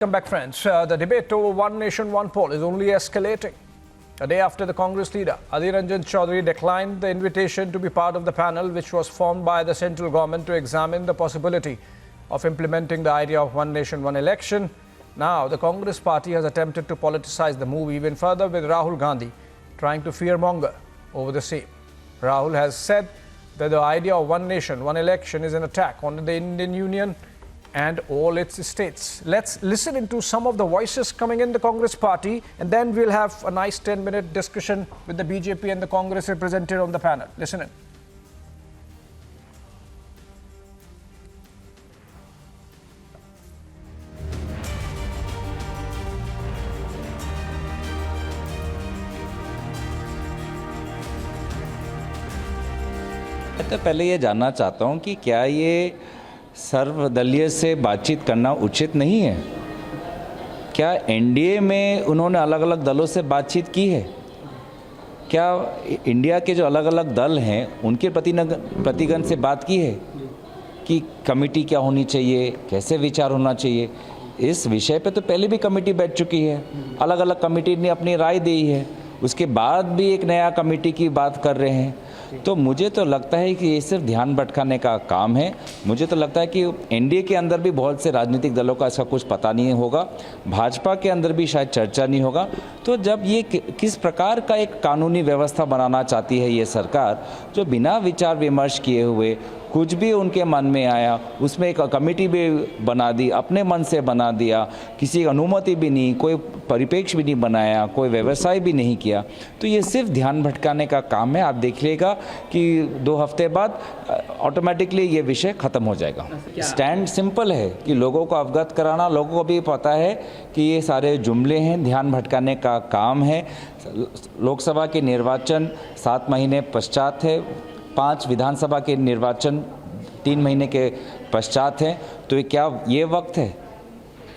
Welcome back, friends. The debate over One Nation, One Poll is only escalating. A day after the Congress leader, Adhir Ranjan Chaudhary, declined the invitation to be part of the panel which was formed by the central government to examine the possibility of implementing the idea of One Nation, One Election. Now, the Congress party has attempted to politicize the move even further, with Rahul Gandhi trying to fearmonger over the same. Rahul has said that the idea of One Nation, One Election is an attack on the Indian Union and all its states. Let's listen into some of the voices coming in the Congress party, and then we'll have a nice 10-minute discussion with the BJP and the Congress represented on the panel. Listen in. तो पहले ये जानना चाहता हूँ कि क्या ये सर्वदलीय से बातचीत करना उचित नहीं है? क्या एनडीए में उन्होंने अलग अलग दलों से बातचीत की है? क्या इंडिया के जो अलग अलग दल हैं उनके प्रतिगण से बात की है कि कमेटी क्या होनी चाहिए, कैसे विचार होना चाहिए? इस विषय पे तो पहले भी कमेटी बैठ चुकी है, अलग अलग कमेटी ने अपनी राय दी है, उसके बाद भी एक नया कमेटी की बात कर रहे हैं। तो मुझे तो लगता है कि ये सिर्फ ध्यान भटकाने का काम है। मुझे तो लगता है कि एनडीए के अंदर भी बहुत से राजनीतिक दलों का इसका कुछ पता नहीं होगा, भाजपा के अंदर भी शायद चर्चा नहीं होगा। तो जब ये किस प्रकार का एक कानूनी व्यवस्था बनाना चाहती है ये सरकार, जो बिना विचार विमर्श किए हुए कुछ भी उनके मन में आया उसमें एक कमेटी भी बना दी, अपने मन से बना दिया, किसी की अनुमति भी नहीं, कोई परिप्रेक्ष्य भी नहीं बनाया, कोई व्यवसाय भी नहीं किया, तो ये सिर्फ ध्यान भटकाने का काम है। आप देखिएगा कि 2 हफ्ते बाद ऑटोमेटिकली ये विषय खत्म हो जाएगा। स्टैंड सिंपल है कि लोगों को अवगत कराना, लोगों को भी पता है कि ये सारे जुमले हैं, ध्यान भटकाने का काम है। लोकसभा के निर्वाचन 7 महीने पश्चात है, 5 विधानसभा के निर्वाचन 3 महीने के पश्चात हैं। तो क्या ये वक्त है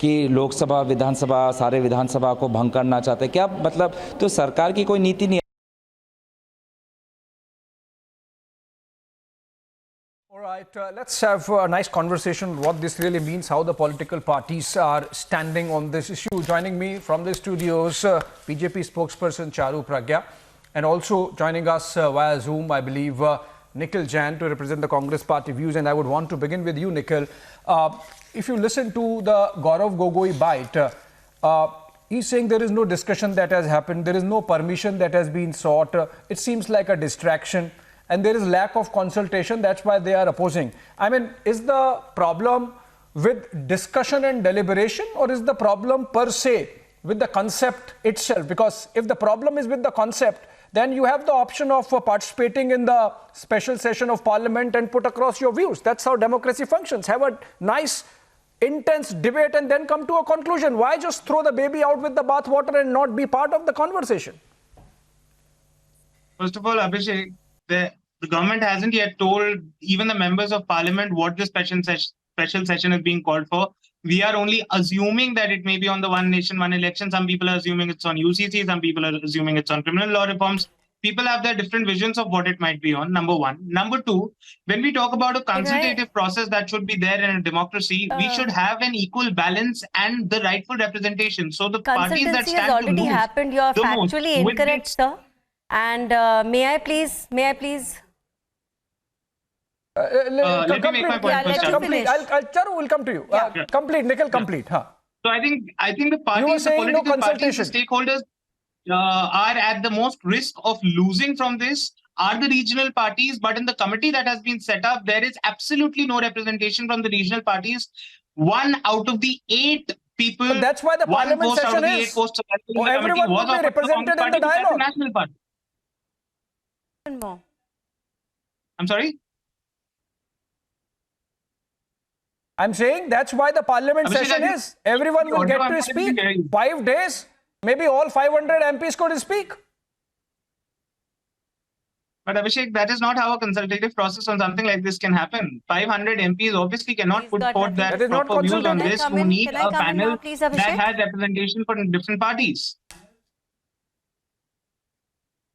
कि लोकसभा विधानसभा सारे विधानसभा को भंग करना चाहते हैं? क्या मतलब, तो सरकार की कोई नीति नहीं है। All right, let's have a nice conversation what this really means, how the political parties are standing on this issue. Joining me from the studios, BJP spokesperson Charu Pragya, and also joining us via Zoom, I believe, Nikhil Jain, to represent the Congress party views. And I would want to begin with you, Nikhil. If you listen to the Gaurav Gogoi bite, he's saying there is no discussion that has happened, there is no permission that has been sought. It seems like a distraction, and there is lack of consultation. That's why they are opposing. I mean, is the problem with discussion and deliberation, or is the problem per se with the concept itself? Because if the problem is with the concept, then you have the option of participating in the special session of parliament and put across your views. That's how democracy functions. Have a nice, intense debate and then come to a conclusion. Why just throw the baby out with the bathwater and not be part of the conversation? First of all, Abhishek, the government hasn't yet told even the members of parliament what the special session is being called for. We are only assuming that it may be on the One Nation, One Election. Some people are assuming it's on UCC. Some people are assuming it's on criminal law reforms. People have their different visions of what it might be on, number one. Number two, when we talk about a consultative process that should be there in a democracy, we should have an equal balance and the rightful representation. So the parties that stand has already to lose happened. You are factually incorrect, sir. And may I please? Let me make my point first. Charu will come to you. Complete, Nikhil, complete. So I think the parties, the political parties, the stakeholders are at the most risk of losing from this are the regional parties. But in the committee that has been set up, there is absolutely no representation from the regional parties. 1 out of the 8 people. But that's why the parliament session is. Everyone will be represented in the dialogue. National party. I'm sorry? I'm saying that's why the parliament session is. Everyone will get to speak. 5 days, maybe all 500 MPs could speak. But Abhishek, that is not how a consultative process on something like this can happen. 500 MPs obviously cannot put forth their proper views on this. Who need a panel that has representation for different parties.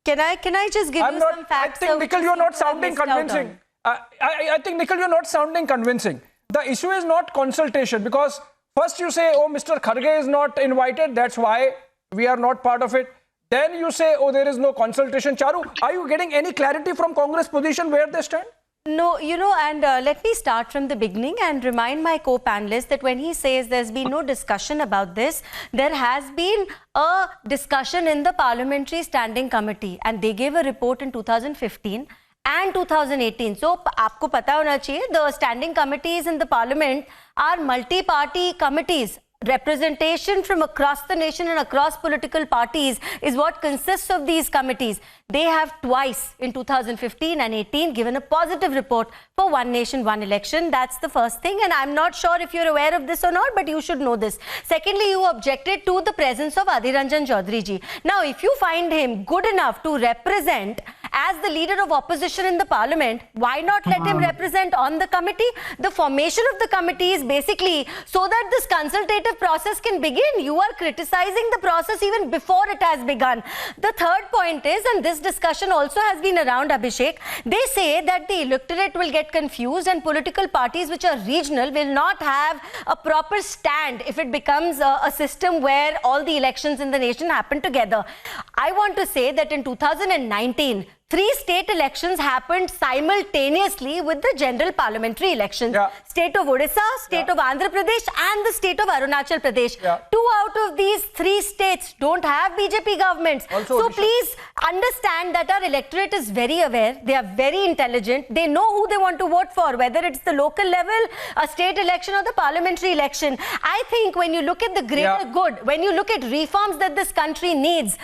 Can I just give you some facts? I think, Nikhil, you're not sounding convincing. I think, Nikhil, you're not sounding convincing. The issue is not consultation, because First you say, oh, Mr. Kharge is not invited, that's why we are not part of it. Then you say, oh, there is no consultation. Charu, are you getting any clarity from Congress position where they stand? No, and let me start from the beginning and remind my co-panelists that when he says there's been no discussion about this, there has been a discussion in the Parliamentary Standing Committee, and they gave a report in 2015 and 2018. So, aapko pata hona chahiye, the standing committees in the Parliament are multi-party committees. Representation from across the nation and across political parties is what consists of these committees. They have twice in 2015 and 18 given a positive report for One Nation, One Election. That's the first thing, and I'm not sure if you're aware of this or not, but you should know this. Secondly, you objected to the presence of Adhir Ranjan Chaudhary ji. Now, if you find him good enough to represent as the leader of opposition in the parliament, why not let him represent on the committee? The formation of the committee is basically so that this consultative process can begin. You are criticizing the process even before it has begun. The third point is, and this discussion also has been around, Abhishek, they say that the electorate will get confused and political parties which are regional will not have a proper stand if it becomes a system where all the elections in the nation happen together. I want to say that in 2019, 3 state elections happened simultaneously with the general parliamentary elections. Yeah. State of Odisha, state of Andhra Pradesh and the state of Arunachal Pradesh. Yeah. 2 out of these 3 states don't have BJP governments. Also, so Odisha. please understand that our electorate is very aware. They are very intelligent. They know who they want to vote for, whether it's the local level, a state election or the parliamentary election. I think when you look at the greater good, when you look at reforms that this country needs,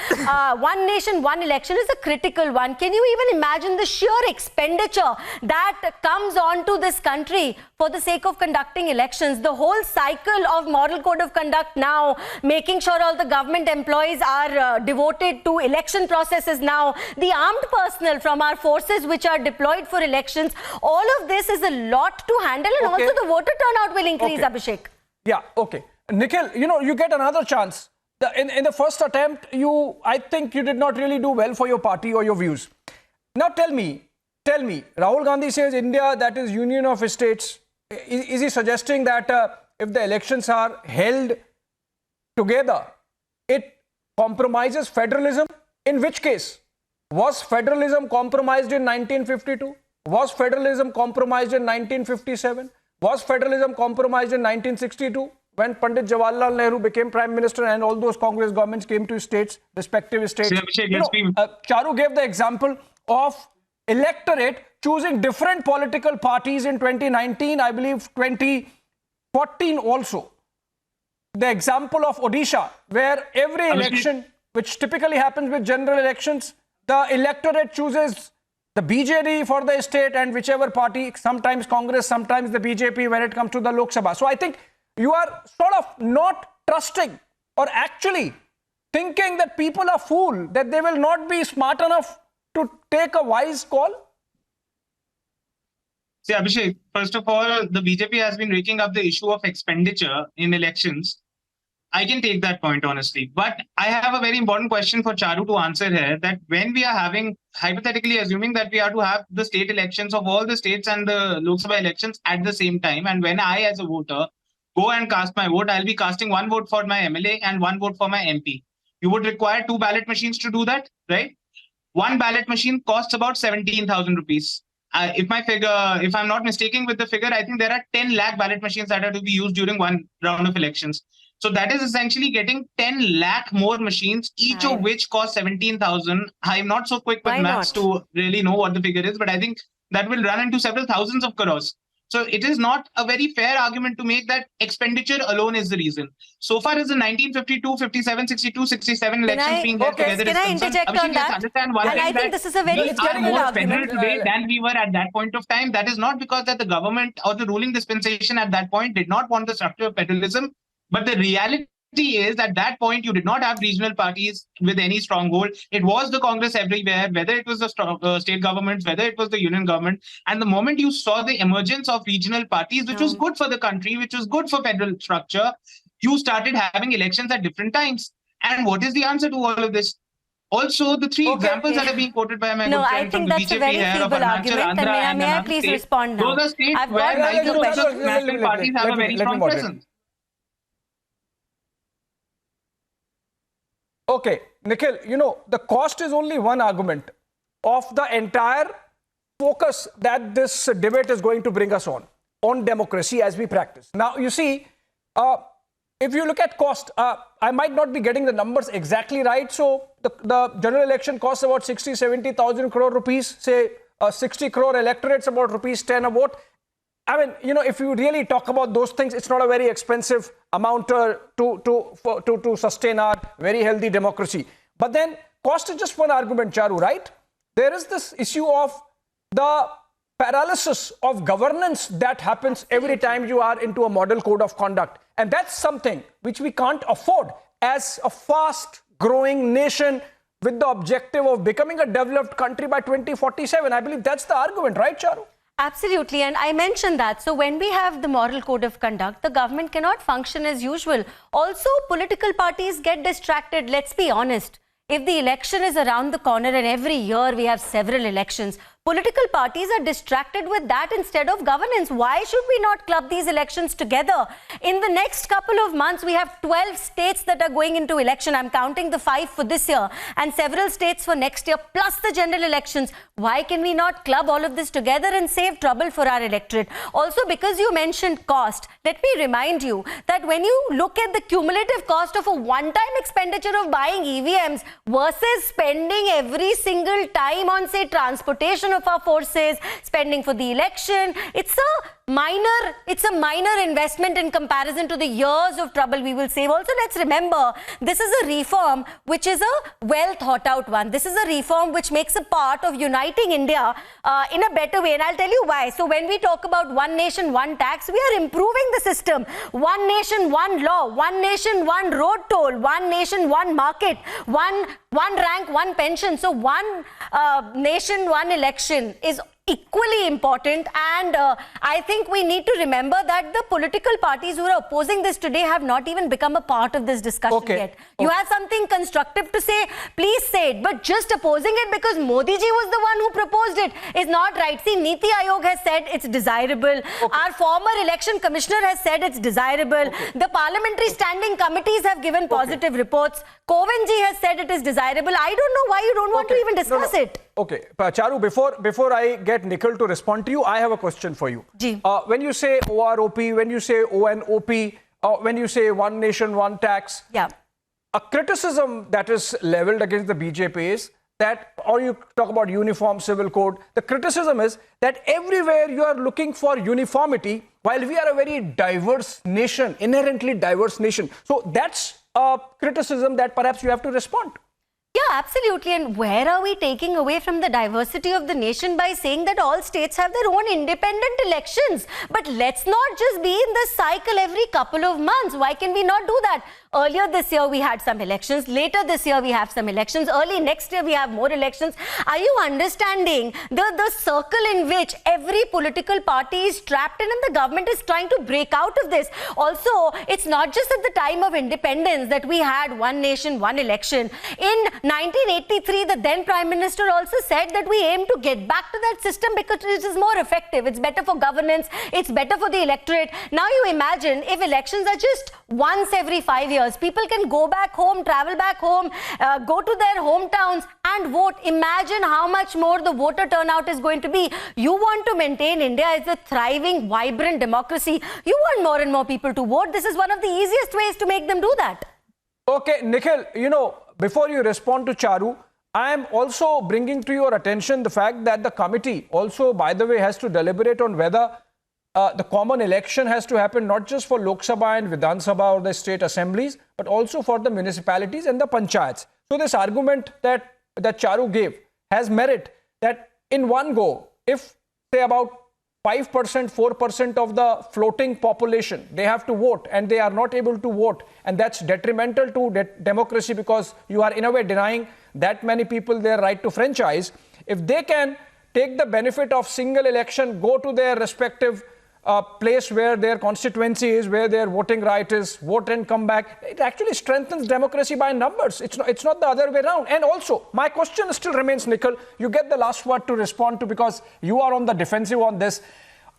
One Nation, One Election is a critical one. Can you even imagine the sheer expenditure that comes onto this country for the sake of conducting elections? The whole cycle of moral code of conduct now, making sure all the government employees are devoted to election processes now, the armed personnel from our forces which are deployed for elections, all of this is a lot to handle, and Okay. also the voter turnout will increase, Okay. Abhishek. Yeah, okay. Nikhil, you get another chance. In the first attempt, I think you did not really do well for your party or your views. Now tell me, Rahul Gandhi says India, that is union of states. Is he suggesting that if the elections are held together, it compromises federalism? In which case? Was federalism compromised in 1952? Was federalism compromised in 1957? Was federalism compromised in 1962? When Pandit Jawaharlal Nehru became Prime Minister and all those Congress governments came to states, respective states. Charu gave the example of electorate choosing different political parties in 2019, I believe 2014 also. The example of Odisha, where every election, which typically happens with general elections, the electorate chooses the BJD for the state and whichever party, sometimes Congress, sometimes the BJP when it comes to the Lok Sabha. So I think you are sort of not trusting or actually thinking that people are fooled, that they will not be smart enough to take a wise call? See, Abhishek, first of all, the BJP has been raking up the issue of expenditure in elections. I can take that point, honestly. But I have a very important question for Charu to answer here, that when we are having, hypothetically assuming that we are to have the state elections of all the states and the Lok Sabha elections at the same time, and when I, as a voter, go and cast my vote, I'll be casting 1 vote for my MLA and 1 vote for my MP. You would require 2 ballot machines to do that, right? 1 ballot machine costs about 17,000 rupees. If I'm not mistaken with the figure, I think there are 10 lakh ballot machines that are to be used during 1 round of elections. So that is essentially getting 10 lakh more machines, each of which cost 17,000. I'm not so quick with maths to really know what the figure is, but I think that will run into several thousands of crores. So it is not a very fair argument to make that expenditure alone is the reason. So far as the 1952, 57, 62, 67 elections being held together is concerned, interject on that? and I think this is a very more argument federal today than we were at that point of time. That is not because that the government or the ruling dispensation at that point did not want the structure of federalism, but the reality is that at that point you did not have regional parties with any stronghold. It was the Congress everywhere, whether it was the state governments, whether it was the union government. And the moment you saw the emergence of regional parties, which was good for the country, which was good for federal structure, you started having elections at different times. And what is the answer to all of this? Also, the 3 examples that are being quoted by my good friend from the BJP here of Arunachal, Andhra, and may I another please state, respond now? those are states I've where got neither of questions. the national parties have a very strong presence. Okay, Nikhil, the cost is only one argument of the entire focus that this debate is going to bring us on democracy as we practice. Now, you see, if you look at cost, I might not be getting the numbers exactly right. So the general election costs about 60-70,000 crore rupees, say 60 crore electorates about rupees 10 a vote. I mean, if you really talk about those things, it's not a very expensive amount to sustain our very healthy democracy. But then cost is just one argument, Charu, right? There is this issue of the paralysis of governance that happens every time you are into a model code of conduct. And that's something which we can't afford as a fast growing nation with the objective of becoming a developed country by 2047. I believe that's the argument, right, Charu? Absolutely, and I mentioned that. So when we have the moral code of conduct, the government cannot function as usual. Also, political parties get distracted. Let's be honest. If the election is around the corner and every year we have several elections, political parties are distracted with that instead of governance. Why should we not club these elections together? In the next couple of months, we have 12 states that are going into election. I'm counting the 5 for this year and several states for next year, plus the general elections. Why can we not club all of this together and save trouble for our electorate? Also, because you mentioned cost, let me remind you that when you look at the cumulative cost of a one-time expenditure of buying EVMs versus spending every single time on, say, transportation of our forces, spending for the election, it's a minor investment in comparison to the years of trouble we will save. Also, let's remember, this is a reform which is a well thought out one. This is a reform which makes a part of uniting India in a better way, and I'll tell you why. So when we talk about one nation, one tax, we are improving the system. One nation, one law, one nation, one road toll, one nation, one market, one rank, one pension. So one nation, one election is equally important, and I think we need to remember that the political parties who are opposing this today have not even become a part of this discussion yet. You have something constructive to say, please say it, but just opposing it because Modi ji was the one who proposed it is not right. See, Niti Aayog has said it's desirable. Our former election commissioner has said it's desirable. The parliamentary standing committees have given positive reports. Kovind ji has said it is desirable. I don't know why you don't want to even discuss it. Okay, Charu, before I get Nikhil to respond to you, I have a question for you. When you say OROP, when you say ONOP, when you say one nation, one tax, a criticism that is leveled against the BJP is that, or you talk about uniform civil code, the criticism is that everywhere you are looking for uniformity while we are a very diverse nation, inherently diverse nation. So that's a criticism that perhaps you have to respond. Yeah, absolutely. And where are we taking away from the diversity of the nation by saying that all states have their own independent elections? But let's not just be in this cycle every couple of months. Why can we not do that? Earlier this year, we had some elections. Later this year, we have some elections. Early next year, we have more elections. Are you understanding the circle in which every political party is trapped in and the government is trying to break out of this? Also, it's not just at the time of independence that we had one nation, one election. In 1983, the then Prime Minister also said that we aim to get back to that system because it is more effective. It's better for governance. It's better for the electorate. Now you imagine if elections are just once every 5 years, people can go back home, travel back home, go to their hometowns and vote. Imagine how much more the voter turnout is going to be. You want to maintain India as a thriving, vibrant democracy. You want more and more people to vote. This is one of the easiest ways to make them do that. Okay, Nikhil, before you respond to Charu, I am also bringing to your attention the fact that the committee also, by the way, has to deliberate on whether the common election has to happen not just for Lok Sabha and Vidhan Sabha or the state assemblies, but also for the municipalities and the panchayats. So this argument that Charu gave has merit that in one go, if say about 5%, 4% of the floating population, they have to vote and they are not able to vote, and that's detrimental to democracy because you are in a way denying that many people their right to franchise. If they can take the benefit of single election, go to their respective place where their constituency is, where their voting right is, vote and come back, it actually strengthens democracy by numbers. It's not the other way around. And also, my question still remains, Nikhil, you get the last word to respond to because you are on the defensive on this.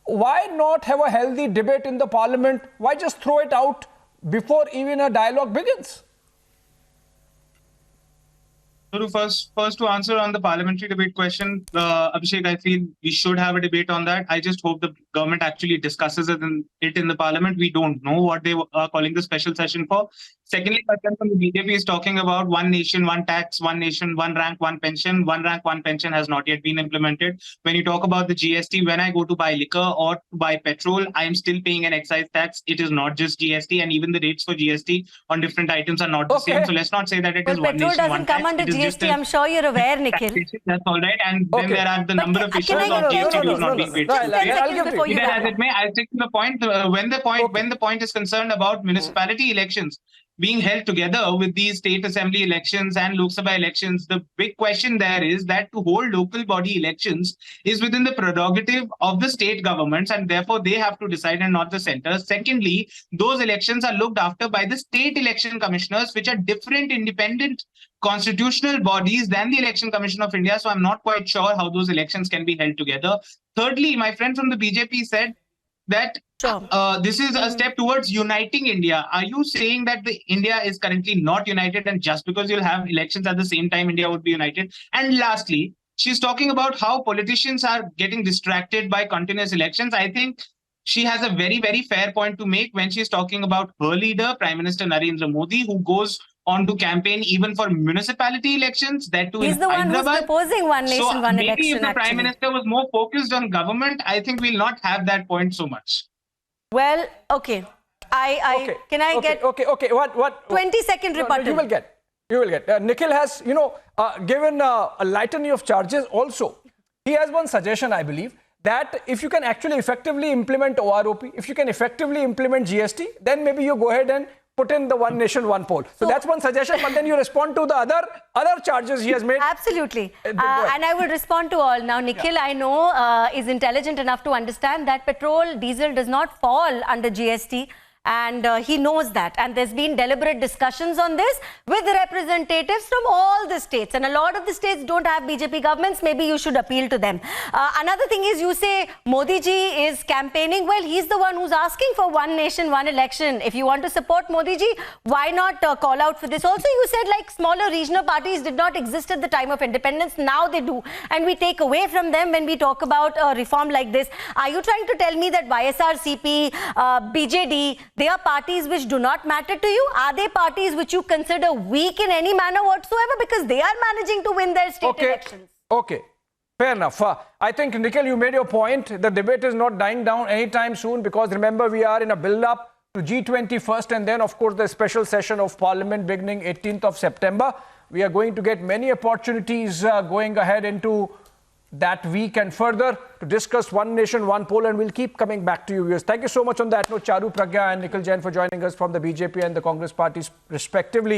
Why not have a healthy debate in the parliament? Why just throw it out before even a dialogue begins? So first to answer on the parliamentary debate question, Abhishek, I feel we should have a debate on that. I just hope the government actually discusses it in the parliament. We don't know what they are calling the special session for. Secondly, my friend from the BJP is talking about one nation, one tax, one nation, one rank, one pension. One rank, one pension has not yet been implemented. When you talk about the GST, when I go to buy liquor or to buy petrol, I am still paying an excise tax. It is not just GST, and even the rates for GST on different items are not the same. So let's not say that it is one petrol nation, doesn't one come tax. under It is just GST. a I'm sure you're aware, Nikhil. That's all right. And then there are the number of issues can I of get- GST no, dues not being paid. I'll give Either you as it may, I'll stick to the point. When the point is concerned about municipality elections being held together with these state assembly elections and Lok Sabha elections, the big question there is that to hold local body elections is within the prerogative of the state governments, and therefore they have to decide and not the center. Secondly, those elections are looked after by the state election commissioners, which are different independent constitutional bodies than the Election Commission of India. So I'm not quite sure how those elections can be held together. Thirdly, my friend from the BJP said that this is a step towards uniting India. Are you saying that the India is currently not united, and just because you'll have elections at the same time, India would be united? And lastly, she's talking about how politicians are getting distracted by continuous elections. I think she has a very, very fair point to make when she's talking about her leader, Prime Minister Narendra Modi, who goes on to campaign even for municipality elections, that too He's in the one who's Hyderabad. proposing one nation, So one maybe election, if the Prime actually. Minister was more focused on government, I think we'll not have that point so much. Well, okay. Can I get Okay. What? 20-second No, rebuttal? You will get. Nikhil has, given a litany of charges also. He has one suggestion, I believe, that if you can actually effectively implement OROP, if you can effectively implement GST, then maybe you go ahead and put in the one nation, one poll. So that's one suggestion, but then you respond to the other charges he has made. Absolutely. And I will respond to all. Now, Nikhil, I know, is intelligent enough to understand that petrol, diesel does not fall under GST. And he knows that. And there's been deliberate discussions on this with representatives from all the states. And a lot of the states don't have BJP governments. Maybe you should appeal to them. Another thing is, you say Modi ji is campaigning. Well, he's the one who's asking for one nation, one election. If you want to support Modi ji, why not call out for this? Also, you said like smaller regional parties did not exist at the time of independence. Now they do. And we take away from them when we talk about reform like this. Are you trying to tell me that YSRCP, BJD, they are parties which do not matter to you? Are they parties which you consider weak in any manner whatsoever because they are managing to win their state elections? Okay. Fair enough. I think, Nikhil, you made your point. The debate is not dying down anytime soon because, remember, we are in a build-up to G20 first and then, of course, the special session of Parliament beginning 18th of September. We are going to get many opportunities going ahead into that week and further to discuss one nation, one poll, and we'll keep coming back to you viewers. Thank you so much on that note, Charu Pragya and Nikhil Jain, for joining us from the BJP and the Congress parties respectively.